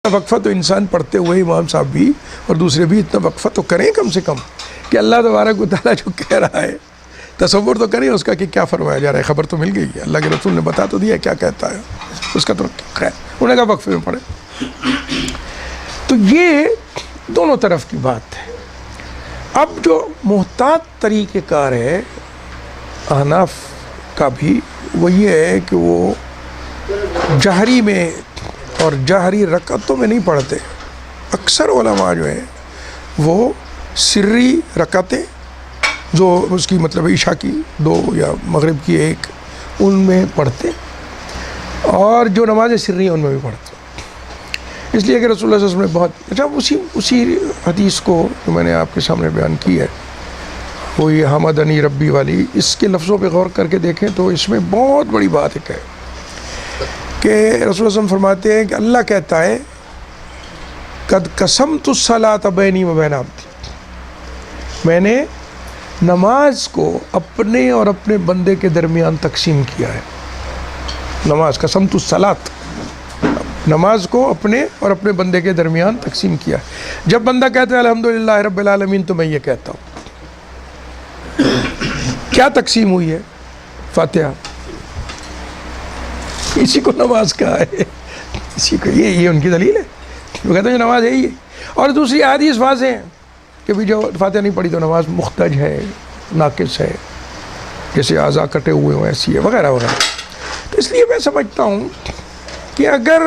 وقفہ تو انسان پڑھتے ہوئے امام صاحب بھی اور دوسرے بھی اتنا وقفہ تو کریں کم سے کم کہ اللہ تبارک و تعالیٰ جو کہہ رہا ہے تصور تو کریں اس کا کہ کیا فرمایا جا رہا ہے. خبر تو مل گئی ہے, اللہ کے رسول نے بتا تو دیا کیا کہتا ہے, اس کا تو خیر انہیں کہا وقفے میں پڑھے. تو یہ دونوں طرف کی بات ہے. اب جو محتاط طریقہ کار ہے احناف کا بھی وہ یہ ہے کہ وہ جہری میں اور جہری رکعتوں میں نہیں پڑھتے. اکثر علماء جو ہیں وہ سری رکعتیں جو اس کی مطلب عشاء کی 2 یا مغرب کی 1 ان میں پڑھتے, اور جو نماز سری ہیں ان میں بھی پڑھتے. اس لیے کہ رسول اللہ صلی اللہ علیہ وسلم نے بہت اچھا اسی حدیث کو جو میں نے آپ کے سامنے بیان کی ہے وہ یہ حمدنی ربی والی, اس کے لفظوں پہ غور کر کے دیکھیں تو اس میں بہت بڑی بات ہے کہ رسول اللہ صلی اللہ علیہ وسلم فرماتے ہیں کہ اللہ کہتا ہے قد قسمت الصلاۃ بینی و بین عبدی, میں نے نماز کو اپنے اور اپنے بندے کے درمیان تقسیم کیا ہے. نماز قسمت الصلاۃ, نماز کو اپنے اور اپنے بندے کے درمیان تقسیم کیا ہے. جب بندہ کہتا ہے الحمدللہ رب العالمین تو میں یہ کہتا ہوں. کیا تقسیم ہوئی ہے؟ فاتحہ. اسی کو نماز کہا ہے, اسی کو یہ ان کی دلیل ہے. وہ کہتے ہیں جو نماز ہے یہ. اور دوسری حدیث واضح ہیں کہ بھی جو فاتحہ نہیں پڑھی تو نماز مختج ہے, ناقص ہے, جیسے اعضاء کٹے ہوئے ہوں ایسی ہے وغیرہ وغیرہ. تو اس لیے میں سمجھتا ہوں کہ اگر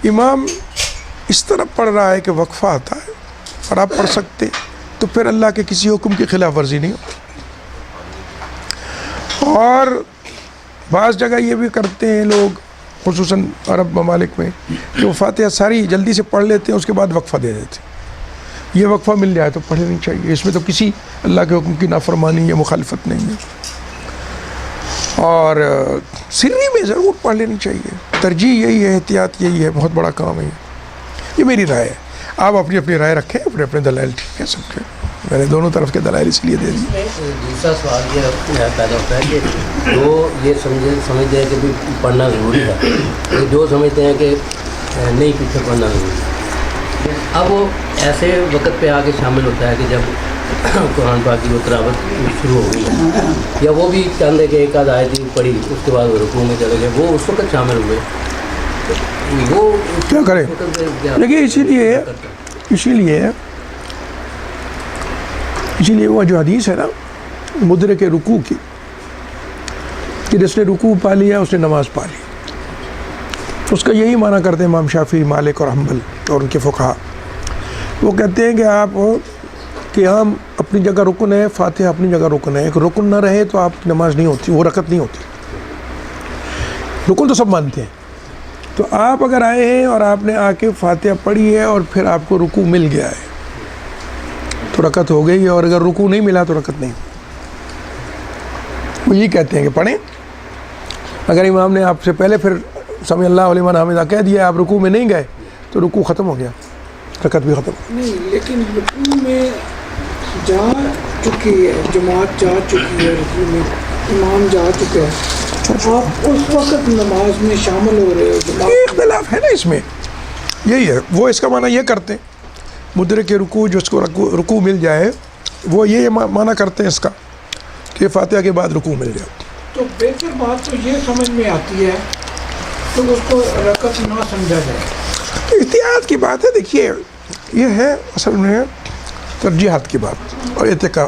امام اس طرح پڑھ رہا ہے کہ وقفہ آتا ہے اور آپ پڑھ سکتے تو پھر اللہ کے کسی حکم کی خلاف ورزی نہیں ہوتی. اور بعض جگہ یہ بھی کرتے ہیں لوگ خصوصاً عرب ممالک میں کہ وہ فاتحہ ساری جلدی سے پڑھ لیتے ہیں, اس کے بعد وقفہ دے دیتے ہیں. یہ وقفہ مل جائے تو پڑھ لینی چاہیے, اس میں تو کسی اللہ کے حکم کی نافرمانی یا مخالفت نہیں ہے. اور سری میں ضرور پڑھ لینی چاہیے. ترجیح یہی ہے, احتیاط یہی ہے, بہت بڑا کام ہے. یہ میری رائے ہے, آپ اپنی اپنی رائے رکھیں, اپنے اپنے دلائل ٹھیک ہے سب کے. میں نے دونوں طرف کے دلائل اس لیے دے دی. دوسرا سوال یہ پیدا ہوتا ہے کہ جو یہ سمجھتے ہیں کہ بھی پڑھنا ضروری ہے, جو سمجھتے ہیں کہ نہیں پیچھے پڑھنا ضروری ہے. اب وہ ایسے وقت پہ آ کے شامل ہوتا ہے کہ جب قرآن پاک کی وہ تلاوت شروع ہو گئی ہے, یا وہ بھی چاند ہے کہ ایک آدھ آیت پڑھی اس کے بعد وہ رکوع میں چلے گئے, وہ اس وقت شامل ہوئے, وہ کیا کریں؟ دیکھیے اسی لیے وہ جو حدیث ہے نا مدرک رکوع کی کہ جس نے رکوع پا لیا اس نے نماز پا لی, اس کا یہی معنی کرتے ہیں امام شافعی, مالک اور حنبل اور ان کے فقہا. وہ کہتے ہیں کہ آپ قیام اپنی جگہ رکن ہے, فاتحہ اپنی جگہ رکن ہے. ایک رکن نہ رہے تو آپ کی نماز نہیں ہوتی, وہ رکعت نہیں ہوتی. رکن تو سب مانتے ہیں. تو آپ اگر آئے ہیں اور آپ نے آ کے فاتحہ پڑھی ہے اور پھر آپ کو رکوع مل گیا ہے تو رکعت ہو گئی, اور اگر رکوع نہیں ملا تو رکعت نہیں. وہ یہی کہتے ہیں کہ پڑھیں. اگر امام نے آپ سے پہلے پھر سمع اللہ لمن حمدہ کہہ دیا, آپ رکوع میں نہیں گئے تو رکوع ختم ہو گیا, رکعت بھی ختم. نہیں, لیکن رکوع میں جا چکی ہے, جماعت جا چکی ہے, رکوع میں امام جا چکا ہے, آپ اس وقت نماز میں شامل ہو رہے ہو. یہ اختلاف ہے نا اس میں, یہی ہے. وہ اس کا معنی یہ کرتے ہیں مدرک رکوع, جو اس کو رکوع مل جائے, وہ یہ معنی کرتے ہیں اس کا کہ فاتحہ کے بعد رکوع مل جائے. تو بہتر بات تو یہ سمجھ میں آتی ہے تو اس کو رکعت نہ سمجھا جائے. احتیاط کی بات ہے. دیکھیے یہ ہے اصل میں ترجیحات کی بات اور اتقاء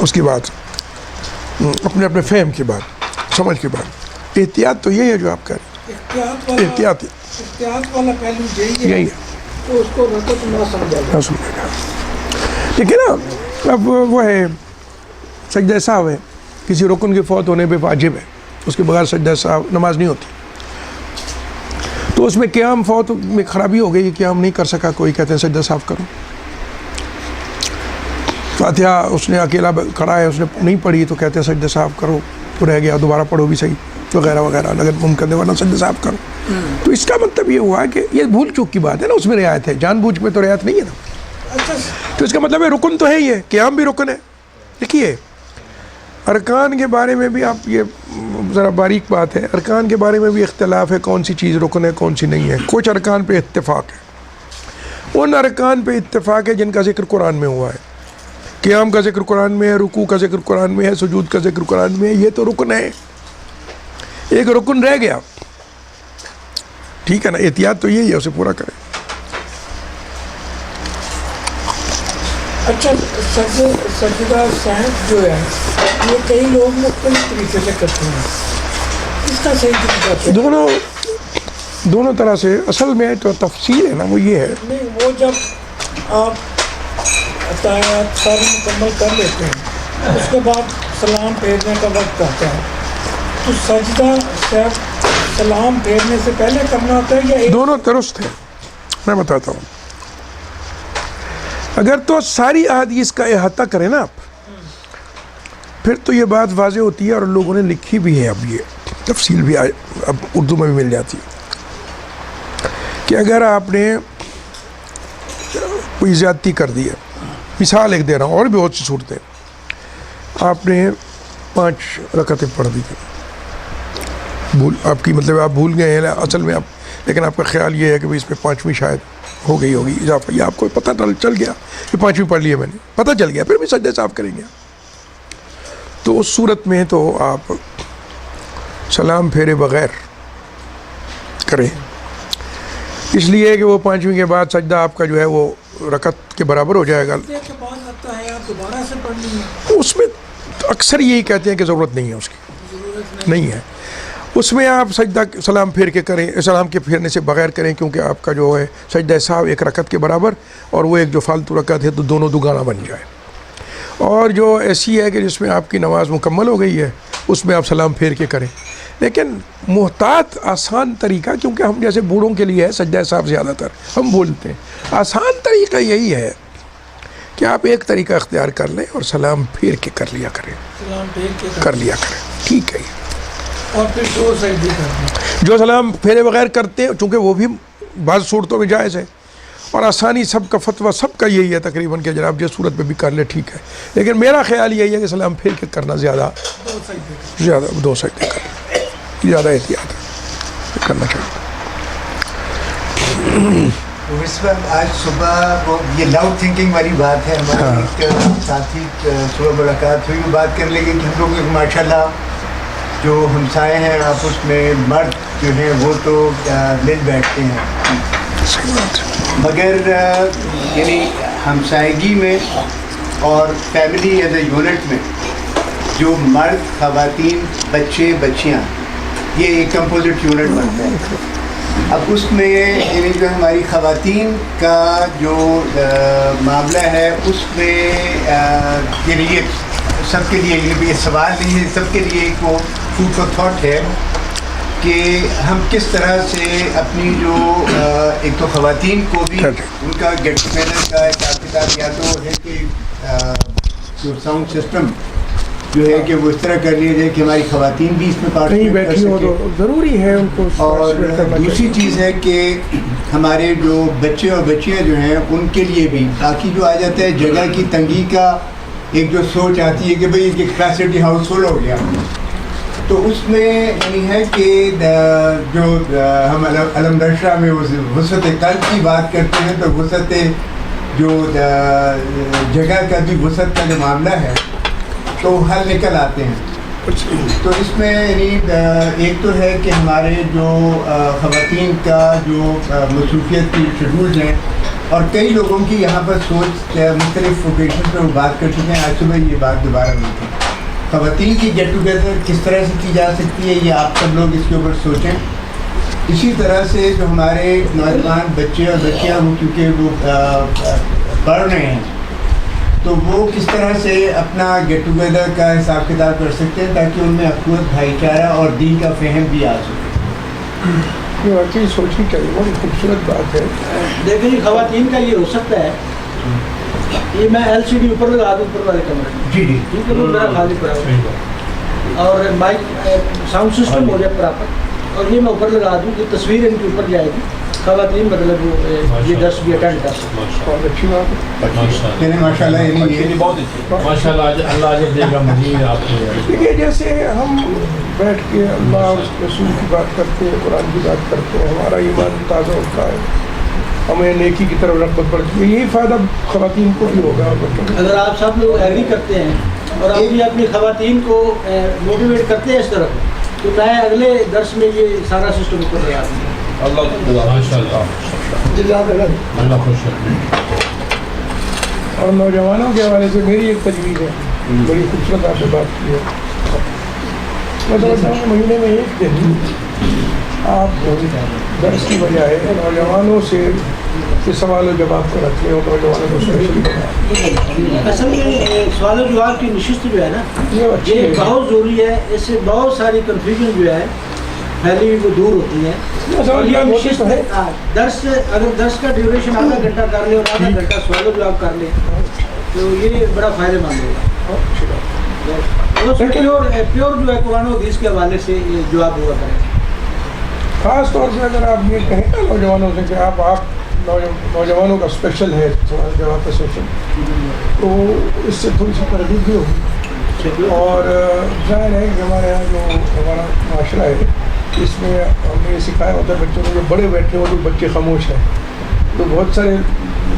اس کی بات, اپنے اپنے فہم کی بات, سمجھ کی بات. احتیاط تو یہی ہے جو آپ کریں, احتیاط والا پہلو یہی ہے تو اس کو رکعت نہ سمجھا جائے. لیکن نا اب وہ ہے سجدہ سہو ہے, کسی رکن کے فوت ہونے پہ واجب ہے, اس کے بغیر سجدہ سہو نماز نہیں ہوتی. تو اس میں قیام فوت میں خرابی ہو گئی, قیام نہیں کر سکا کوئی, کہتے ہیں سجدہ سہو کرو. فاتحہ اس نے اکیلا کھڑا ہے, اس نے نہیں پڑھی تو کہتے ہیں سجدہ سہو کرو, تو رہ گیا دوبارہ پڑھو بھی صحیح وغیرہ وغیرہ, اگر ممکن ہے ورنہ سجدہ سہو کرو. تو اس کا مطلب یہ ہوا کہ یہ بھول چوک کی بات ہے نا, اس میں رعایت ہے, جان بوجھ میں تو رعایت نہیں ہے نا. تو اس کا مطلب ہے رکن تو ہے ہی ہے, قیام بھی رکن ہے. دیکھیے ارکان کے بارے میں بھی آپ یہ ذرا باریک بات ہے، ارکان کے بارے میں بھی اختلاف ہے، کون سی چیز رکن ہے کون سی نہیں ہے. کچھ ارکان پہ اتفاق ہے، ان ارکان پہ اتفاق ہے جن کا ذکر قرآن میں ہوا ہے. قیام کا ذکر قرآن میں ہے، رکوع کا ذکر قرآن میں ہے، سجود کا ذکر قرآن میں ہے. یہ تو رکن ہے، ایک رکن رہ گیا، ٹھیک ہے نا. احتیاط تو یہی ہے، اسے پورا کریں. اچھا سجدہ سہو جو ہے یہ کئی لوگ مختلف طریقے سے کرتے ہیں، اس کا صحیح طریقہ کیا ہے؟ دونوں طرح سے. اصل میں تو تفصیل ہے نا، وہ یہ ہے نہیں، وہ جب آپ اتحیات ساری مکمل کر لیتے ہیں اس کے بعد سلام پھیرنے کا وقت آتا ہے، تو سجدہ سہو سلام پھیرنے سے پہلے کرنا ہوتا ہے یا ایک؟ دونوں درست ہے. میں بتاتا ہوں. اگر تو ساری احادیث کا احاطہ کریں نا آپ، پھر تو یہ بات واضح ہوتی ہے، اور لوگوں نے لکھی بھی ہے. اب یہ تفصیل بھی اب اردو میں بھی مل جاتی ہے کہ اگر آپ نے کوئی زیادتی کر دی ہے، مثال ایک دے رہا ہوں، اور بھی بہت سی صورتیں، آپ نے 5 رکعتیں پڑھ دی آپ کی مطلب آپ بھول گئے ہیں اصل میں آپ، لیکن آپ کا خیال یہ ہے کہ اس میں 5ویں شاید ہو گئی ہوگی اضافہ، یا آپ کو پتہ چل گیا کہ 5ویں پڑھ لی ہے میں نے، پتہ چل گیا، پھر بھی سجدے صاف کریں گے. تو اس صورت میں تو آپ سلام پھیرے بغیر کریں، اس لیے کہ وہ 5ویں کے بعد سجدہ آپ کا جو ہے وہ رکعت کے برابر ہو جائے گا. کے بعد آتا ہے آپ دوبارہ سے پڑھنی ہے، اس میں اکثر یہی کہتے ہیں کہ ضرورت نہیں ہے، اس کی نہیں ہے. اس میں آپ سجدہ سلام پھیر کے کریں، سلام کے پھیرنے سے بغیر کریں، کیونکہ آپ کا جو ہے سجدہ سہو ایک رکعت کے برابر، اور وہ ایک جو فالتو رکعت ہے تو دونوں دوگانا بن جائے. اور جو ایسی ہے کہ جس میں آپ کی نماز مکمل ہو گئی ہے، اس میں آپ سلام پھیر کے کریں. لیکن محتاط آسان طریقہ، کیونکہ ہم جیسے بوڑھوں کے لیے ہے سجدہ سہو زیادہ تر ہم بولتے ہیں، آسان طریقہ یہی ہے کہ آپ ایک طریقہ اختیار کر لیں اور سلام پھیر کے کر لیا کریں، سلام پھیر کے کر لیا کریں. ٹھیک ہے. اور پھر 2 سجدے کرتے ہیں. جو سلام پھیرے بغیر کرتے ہیں، چونکہ وہ بھی بعض صورتوں میں جائز ہے، اور آسانی سب کا فتویٰ سب کا یہی ہے تقریباً کہ جناب جس صورت میں بھی کر لے ٹھیک ہے. لیکن میرا خیال یہی ہے کہ سلام پھیر کے کرنا زیادہ 2 سجدے کرنا زیادہ احتیاط کرنا چاہیے. اس وقت آج صبح وہ یہ لاؤڈ تھنکنگ والی بات ہے، ہمارے ایک ساتھی صبح ملاقات ہوئی، بات کر لیں گے کہ ہم لوگ ماشاء اللہ جو ہمسائے ہیں آپس میں مرد جو ہیں وہ تو مل بیٹھتے ہیں، مگر یعنی ہمسائیگی میں اور فیملی ایز اے یونٹ میں جو مرد، خواتین، بچے، بچیاں، یہ ایک کمپوزٹ یونٹ بنتا ہے. اب اس میں یعنی جو ہماری خواتین کا جو معاملہ ہے اس میں یعنی یہ سب کے لیے یہ سوال نہیں ہے، سب کے لیے ایک وہ فوڈ فار تھاٹ ہے کہ ہم کس طرح سے اپنی جو ایک تو خواتین کو بھی ان کا گیٹ ٹوگیدر کا حساب کتاب یا تو ہے کہ جو ساؤنڈ سسٹم جو ہے کہ وہ اس طرح کر لیا جائے کہ ہماری خواتین بھی اس میں پارٹیسپیٹ کر سکیں. ضروری ہے ان کو. اور دوسری چیز ہے کہ ہمارے جو بچے اور بچیاں جو ہیں ان کے لیے بھی، باقی جو آ جاتا ہے جگہ کی تنگی کا ایک جو سوچ آتی ہے کہ بھئی ایک کیپیسٹی ہاؤس فل ہو گیا، تو اس میں یعنی ہے کہ جو ہم علم نشرہ میں وسعت قلب کی بات کرتے ہیں، تو وسعت جو جگہ کا بھی وسعت کا جو معاملہ ہے تو حل نکل آتے ہیں. تو اس میں یعنی ایک تو ہے کہ ہمارے جو خواتین کا جو مصروفیت کی شیڈول ہیں، اور کئی لوگوں کی یہاں پر سوچ مختلف اوکیشن پہ وہ بات کر چکے ہیں، آج صبح یہ بات دوبارہ نہیں تھی. خواتین کی گیٹ ٹوگیدر کس طرح سے کی جا سکتی ہے، یہ آپ سب لوگ اس کے اوپر سوچیں. اسی طرح سے جو ہمارے نوجوان بچے اور بچیاں وہ کیونکہ وہ پڑھ رہے ہیں، تو وہ کس طرح سے اپنا گیٹ ٹوگیدر کا حساب کتاب کر سکتے ہیں تاکہ ان میں اخوت، بھائی چارہ اور دین کا فہم بھی آ سکے. یہ واقعی سوچی کہ بہت خوبصورت بات ہے. دیکھیں جی، خواتین کا یہ ہو سکتا ہے، یہ میں LCD اوپر لگا دوں اوپر والے کمرے میں، جی ٹھیک ہے، وہ میرا خالی پڑا ہوا، اور مائک ساؤنڈ سسٹم ہو جائے پراپر، اور یہ میں اوپر لگا دوں کہ تصویر ان کے اوپر جائے گی، خواتین مطلب یہ درس بھی اٹینڈ کر سکیں. بہت اچھی بات ہے. یعنی ماشاء اللہ یعنی یہ بہت اچھی ماشاء اللہ. اللہ اجر دے گا مزید آپ کو. دیکھیے جیسے ہم بیٹھ کے اللہ اور اس کے رسول کی بات کرتے ہیں, قرآن کی بات کرتے ہیں, ہمارا ایمان تازہ ہوتا ہے, ہمیں نیکی کی طرف رغبت بڑھتی ہے. یہی فائدہ خواتین کو بھی ہوگا اور بچوں کو. اگر آپ سب لوگ ایگری کرتے ہیں اور آپ بھی اپنی خواتین کو موٹیویٹ کرتے ہیں اس طرف, تو میں اگلے درس میں یہ سارا سسٹم اوپر لے آتی ہوں. اللہ ماشاء اللہ. جزاک اللہ. اللہ خوش رکھے. اور نوجوانوں کے حوالے سے میری ایک تجویز ہے, بڑی خوبصورت آپ سے بات کی ہے. میں سمجھتا ہوں مہینے میں ایک دن آپ درس کی بجائے نوجوانوں سے سوال و جواب کو رکھیں اور نوجوانوں کو اسپیشلی بنائیں. اصل میں سوال و جواب کی نشست جو ہے نا, یہ اچھی یہ ہے. بہت ضروری ہے. اس سے بہت ساری کنفیوژن جو ہے پھیلی ہوئی وہ دور ہوتی ہے. اور یہ نشست ہے درس, اگر درس کا ڈیوریشن آدھا گھنٹہ کر لے اور آدھا گھنٹہ سوال و جواب کر لے تو یہ بڑا فائدہ مند ہوگا. پیور جو ہے قرآن و حدیث کے حوالے سے یہ جواب ہوا کرے. خاص طور سے اگر آپ یہ کہیں نا نوجوانوں سے کہ آپ نوجوانوں کا اسپیشل ہے سوال جواب کا سیشن, تو اس سے تھوڑی سی ترغیب بھی ہوگی. اور ظاہر ہے کہ ہمارے یہاں جو ہمارا معاشرہ ہے اس میں ہم نے یہ سکھایا ہوتا ہے بچوں کو, جو بڑے بیٹھے ہوں تو بچے خاموش ہیں, تو بہت سارے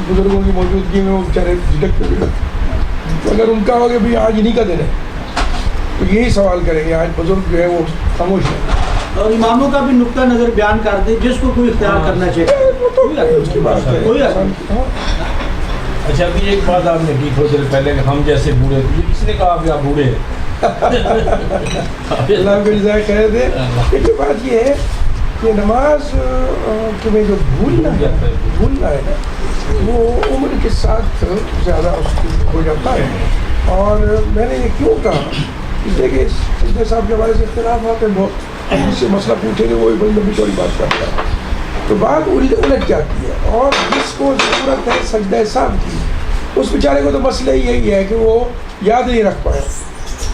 بزرگوں کی موجودگی میں وہ بیچارے جھجکتے بھی. تو اگر ان کا ہو کہ بھائی آج انہیں کا دن ہے تو یہی سوال کریں گے, آج بزرگ جو ہے وہ خاموش ہے. اور اماموں کا بھی نقطہ نظر بیان کر دیں جس کو کوئی اختیار کرنا چاہیے. اس کی بات ہے. کوئی اچھا ابھی ایک بات آپ نے کی تھوڑی دیر پہلے کہ ہم جیسے بوڑھے, یہ کس نے کہا کہ آپ بوڑھے ہیں؟ اللہ کے جزائے خیر دے. ایک بات یہ ہے کہ نماز تمہیں جو بھولنا ہے نا, وہ عمر کے ساتھ زیادہ اس کی ہو جاتا ہے. اور میں نے یہ کیوں کہا, اس لیے کہ سجدہ صاحب کے حوالے سے اختلافات ہیں بہت. جس سے مسئلہ پوچھیں گے وہی بڑی لمبی چوڑی بات کرتا ہے, تو بات الٹ جاتی ہے. اور جس کو ضرورت ہے سجدہ صاحب کی, اس بیچارے کو تو مسئلہ یہی ہے کہ وہ یاد نہیں رکھ پائے.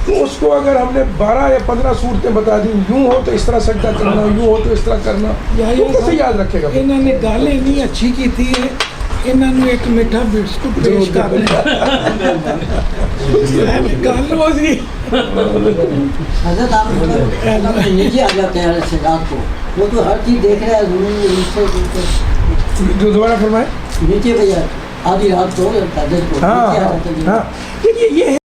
تو اس کو اگر ہم نے 12 یا 15 صورتیں بتا دی, یوں ہو تو اس طرح سجدہ کرنا, یوں ہو تو اس طرح کرنا, وہ کیسے یاد رکھے گا؟ انہوں نے گالیں نہیں اچھی کی تھی, انہوں نے ایک میٹھا بسکٹ پیش کر حضرت آپ نیچے آ جاتے ہیں رات کو, وہ تو ہر چیز دیکھ رہا ہے. جو دوبارہ فرمائے نیچے بھیا آدھی رات کو ہاں, دیکھیے یہ ہے